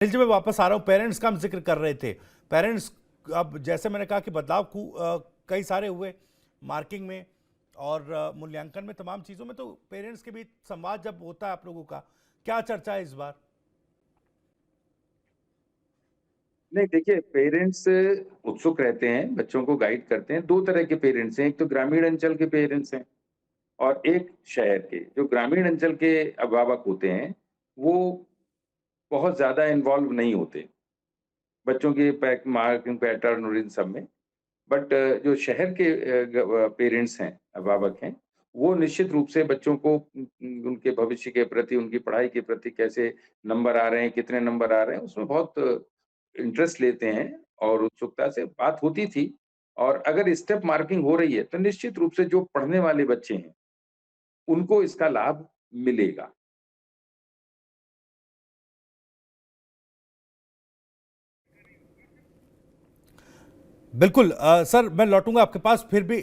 जो मैं वापस आ रहा हूँ, पेरेंट्स का हम जिक्र कर रहे थे। पेरेंट्स, अब जैसे मैंने कहा कि बदलाव कई सारे हुए मार्किंग में और मूल्यांकन में, तमाम चीज़ों में। तो पेरेंट्स के बीच संवाद जब होता है आप लोगों का, क्या चर्चा है इस बार? नहीं, देखिए, पेरेंट्स उत्सुक रहते हैं, बच्चों को गाइड करते हैं। दो तरह के पेरेंट्स हैं, एक तो ग्रामीण अंचल के पेरेंट्स हैं और एक शहर के। जो ग्रामीण अंचल के अभिभावक होते हैं, वो बहुत ज्यादा इन्वॉल्व नहीं होते बच्चों के मार्किंग पैटर्न और इन सब में। बट जो शहर के पेरेंट्स हैं, अभिभावक हैं, वो निश्चित रूप से बच्चों को उनके भविष्य के प्रति, उनकी पढ़ाई के प्रति कैसे नंबर आ रहे हैं, कितने नंबर आ रहे हैं, उसमें बहुत इंटरेस्ट लेते हैं और उत्सुकता से बात होती थी। और अगर स्टेप मार्किंग हो रही है तो निश्चित रूप से जो पढ़ने वाले बच्चे हैं, उनको इसका लाभ मिलेगा। बिल्कुल। सर, मैं लौटूंगा आपके पास। फिर भी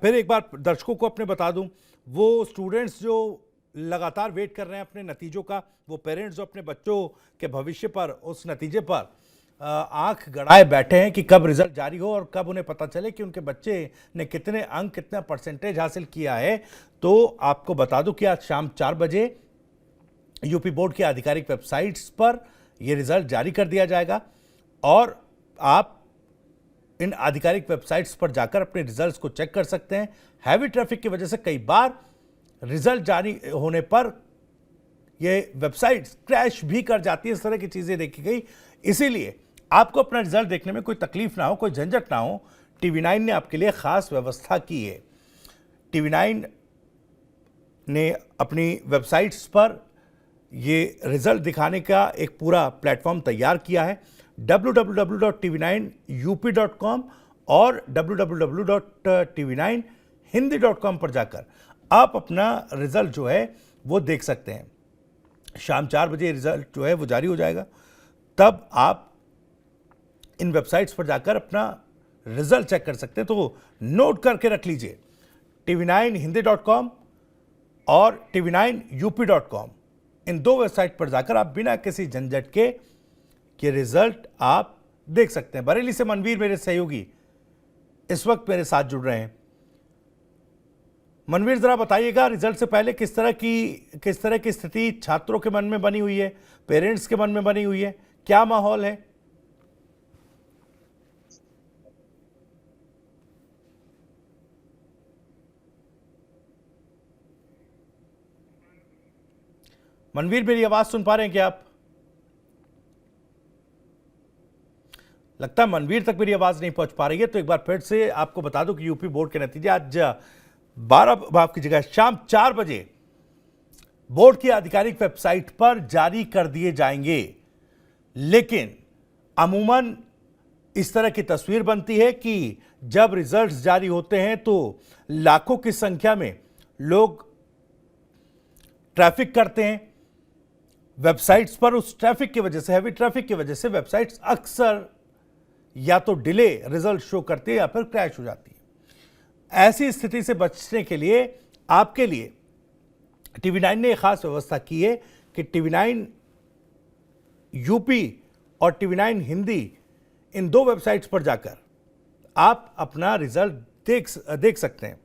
फिर एक बार दर्शकों को अपने बता दूं, वो स्टूडेंट्स जो लगातार वेट कर रहे हैं अपने नतीजों का, वो पेरेंट्स जो अपने बच्चों के भविष्य पर, उस नतीजे पर आंख गड़ाए बैठे हैं कि कब रिजल्ट जारी हो और कब उन्हें पता चले कि उनके बच्चे ने कितने अंक, कितना परसेंटेज हासिल किया है। तो आपको बता दूं कि आज शाम 4 बजे यूपी बोर्ड की आधिकारिक वेबसाइट्स पर यह रिजल्ट जारी कर दिया जाएगा और आप इन आधिकारिक वेबसाइट्स पर जाकर अपने रिजल्ट्स को चेक कर सकते हैं। हैवी ट्रैफिक की वजह से कई बार रिजल्ट जारी होने पर ये वेबसाइट्स क्रैश भी कर जाती है, इस तरह की चीज़ें देखी गई। इसीलिए आपको अपना रिजल्ट देखने में कोई तकलीफ ना हो, कोई झंझट ना हो, TV9 ने आपके लिए खास व्यवस्था की है। TV9 ने अपनी वेबसाइट्स पर ये रिजल्ट दिखाने का एक पूरा प्लेटफॉर्म तैयार किया है। www.tv9up.com और www.tv9hindi.com पर जाकर आप अपना रिजल्ट जो है वो देख सकते हैं। शाम 4 बजे रिजल्ट जो है वो जारी हो जाएगा, तब आप इन वेबसाइट्स पर जाकर अपना रिजल्ट चेक कर सकते हैं। तो नोट करके रख लीजिए, tv9hindi.com और tv9up.com, इन दो वेबसाइट पर जाकर आप बिना किसी झंझट के ये रिजल्ट आप देख सकते हैं। बरेली से मनवीर मेरे सहयोगी इस वक्त मेरे साथ जुड़ रहे हैं। मनवीर, जरा बताइएगा, रिजल्ट से पहले किस तरह की स्थिति छात्रों के मन में बनी हुई है, पेरेंट्स के मन में बनी हुई है, क्या माहौल है? मनवीर, मेरी आवाज सुन पा रहे हैं क्या आप? लगता है मनवीर तक मेरी आवाज नहीं पहुंच पा रही है। तो एक बार फिर से आपको बता दूं कि यूपी बोर्ड के नतीजे आज 12, माफ कीजिएगा, शाम 4 बजे बोर्ड की आधिकारिक वेबसाइट पर जारी कर दिए जाएंगे। लेकिन अमूमन इस तरह की तस्वीर बनती है कि जब रिजल्ट्स जारी होते हैं तो लाखों की संख्या में लोग ट्रैफिक करते हैं वेबसाइट्स पर। उस ट्रैफिक की वजह से, हैवी ट्रैफिक की वजह से वेबसाइट्स अक्सर या तो डिले रिजल्ट शो करती है या फिर क्रैश हो जाती है। ऐसी स्थिति से बचने के लिए आपके लिए TV9 ने एक खास व्यवस्था की है कि TV9 यूपी और TV9 हिंदी, इन दो वेबसाइट्स पर जाकर आप अपना रिजल्ट देख सकते हैं।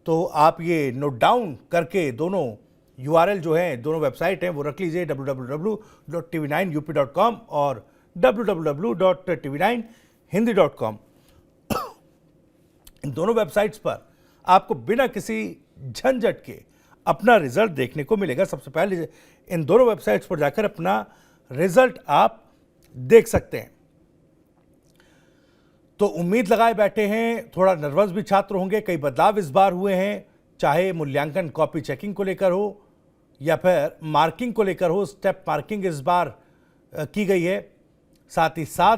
तो आप ये नोट डाउन करके दोनों URL जो हैं, दोनों वेबसाइट हैं, वो रख लीजिए, www.tv9up.com और www.tv9hindi.com। इन दोनों वेबसाइट्स पर आपको बिना किसी झंझट के अपना रिजल्ट देखने को मिलेगा। सबसे पहले इन दोनों वेबसाइट्स पर जाकर अपना रिजल्ट आप देख सकते हैं। तो उम्मीद लगाए बैठे हैं, थोड़ा नर्वस भी छात्र होंगे। कई बदलाव इस बार हुए हैं, चाहे मूल्यांकन कॉपी चेकिंग को लेकर हो या फिर मार्किंग को लेकर हो। स्टेप मार्किंग इस बार की गई है, साथ ही साथ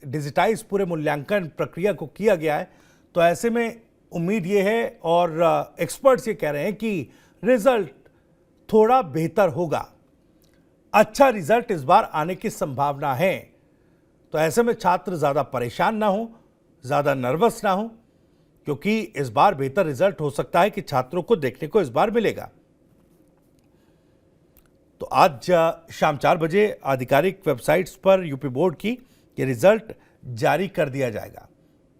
डिजिटाइज पूरे मूल्यांकन प्रक्रिया को किया गया है। तो ऐसे में उम्मीद ये है और एक्सपर्ट्स ये कह रहे हैं कि रिजल्ट थोड़ा बेहतर होगा, अच्छा रिजल्ट इस बार आने की संभावना है। तो ऐसे में छात्र ज़्यादा परेशान ना हो, ज़्यादा नर्वस ना हो, क्योंकि इस बार बेहतर रिजल्ट हो सकता है कि छात्रों को देखने को इस बार मिलेगा। तो आज शाम 4 बजे आधिकारिक वेबसाइट्स पर यूपी बोर्ड की ये रिजल्ट जारी कर दिया जाएगा।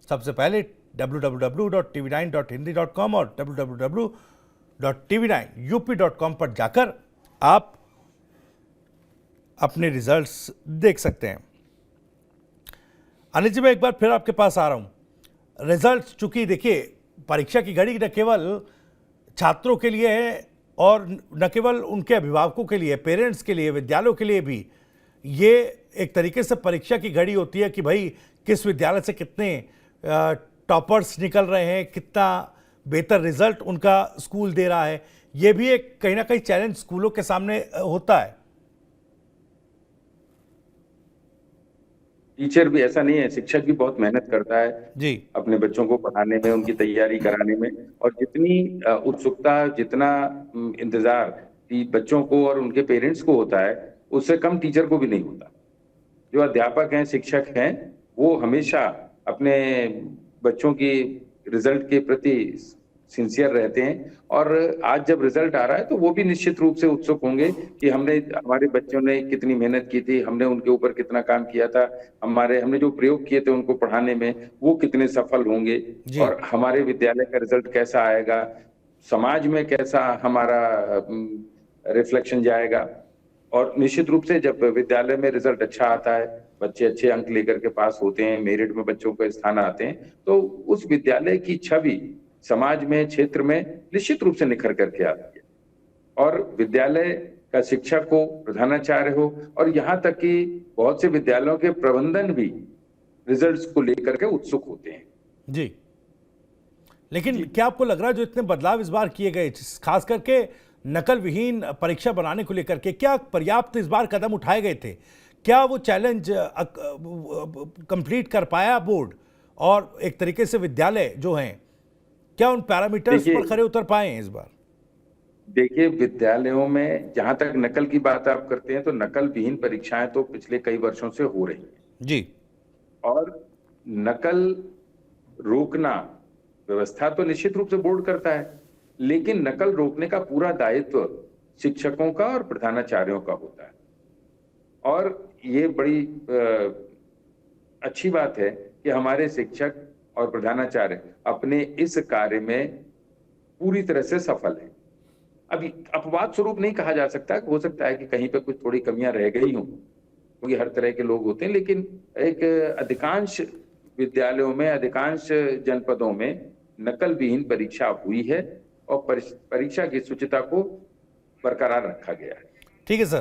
सबसे पहले www.tv9.hindi.com और www.tv9up.com पर जाकर आप अपने रिजल्ट्स देख सकते हैं। अनिल जी, मैं एक बार फिर आपके पास आ रहा हूं। रिजल्ट चूंकि देखिए परीक्षा की घड़ी न केवल छात्रों के लिए है और न केवल उनके अभिभावकों के लिए, पेरेंट्स के लिए, विद्यालयों के लिए भी ये एक तरीके से परीक्षा की घड़ी होती है कि भाई किस विद्यालय से कितने टॉपर्स निकल रहे हैं, कितना बेहतर रिजल्ट उनका स्कूल दे रहा है। ये भी एक कहीं ना कहीं चैलेंज स्कूलों के सामने होता है। टीचर भी, ऐसा नहीं है, शिक्षक भी बहुत मेहनत करता है जी अपने बच्चों को पढ़ाने में, उनकी तैयारी कराने में। और जितनी उत्सुकता, जितना इंतजार बच्चों को और उनके पेरेंट्स को होता है, उससे कम टीचर को भी नहीं होता। जो अध्यापक हैं, शिक्षक हैं, वो हमेशा अपने बच्चों की रिजल्ट के प्रति सिंसियर रहते हैं। और आज जब रिजल्ट आ रहा है तो वो भी निश्चित रूप से उत्सुक होंगे कि हमारे बच्चों ने कितनी मेहनत की थी, हमने उनके ऊपर कितना काम किया था, हमने जो प्रयोग किए थे उनको पढ़ाने में, वो कितने सफल होंगे, और हमारे विद्यालय का रिजल्ट कैसा आएगा, समाज में कैसा हमारा रिफ्लेक्शन जाएगा। और निश्चित रूप से जब विद्यालय में रिजल्ट अच्छा आता है, बच्चे अच्छे अंक लेकर के पास होते हैं, मेरिट में बच्चों को स्थान आते हैं, तो उस विद्यालय की छवि समाज में, क्षेत्र में निश्चित रूप से निखर करके आती है। और विद्यालय का शिक्षक हो, प्रधानाचार्य हो, और यहाँ तक कि बहुत से विद्यालयों के प्रबंधन भी रिजल्ट्स को लेकर के उत्सुक होते हैं। जी, लेकिन क्या आपको लग रहा है जो इतने बदलाव इस बार किए गए, खास करके नकल विहीन परीक्षा बनाने को लेकर के, क्या पर्याप्त इस बार कदम उठाए गए थे? क्या वो चैलेंज कंप्लीट कर पाया बोर्ड और एक तरीके से विद्यालय जो हैं, क्या उन पैरामीटर्स पर खरे उतर पाए हैं इस बार? देखिए, विद्यालयों में जहां तक नकल की बात आप करते हैं, तो नकल विहीन परीक्षाएं तो पिछले कई वर्षों से हो रही हैं जी। और नकल रोकना व्यवस्था तो निश्चित रूप से बोर्ड करता है, लेकिन नकल रोकने का पूरा दायित्व शिक्षकों का और प्रधानाचार्यों का होता है। और ये बड़ी अच्छी बात है कि हमारे शिक्षक और प्रधानाचार्य अपने इस कार्य में पूरी तरह से सफल हैं। अभी अपवाद स्वरूप नहीं कहा जा सकता, हो सकता है कि कहीं पे कुछ थोड़ी कमियां रह गई हों, क्योंकि हर तरह के लोग होते हैं, लेकिन एक अधिकांश विद्यालयों में, अधिकांश जनपदों में नकल विहीन परीक्षा हुई है और परीक्षा की शुचिता को बरकरार रखा गया है। ठीक है सर।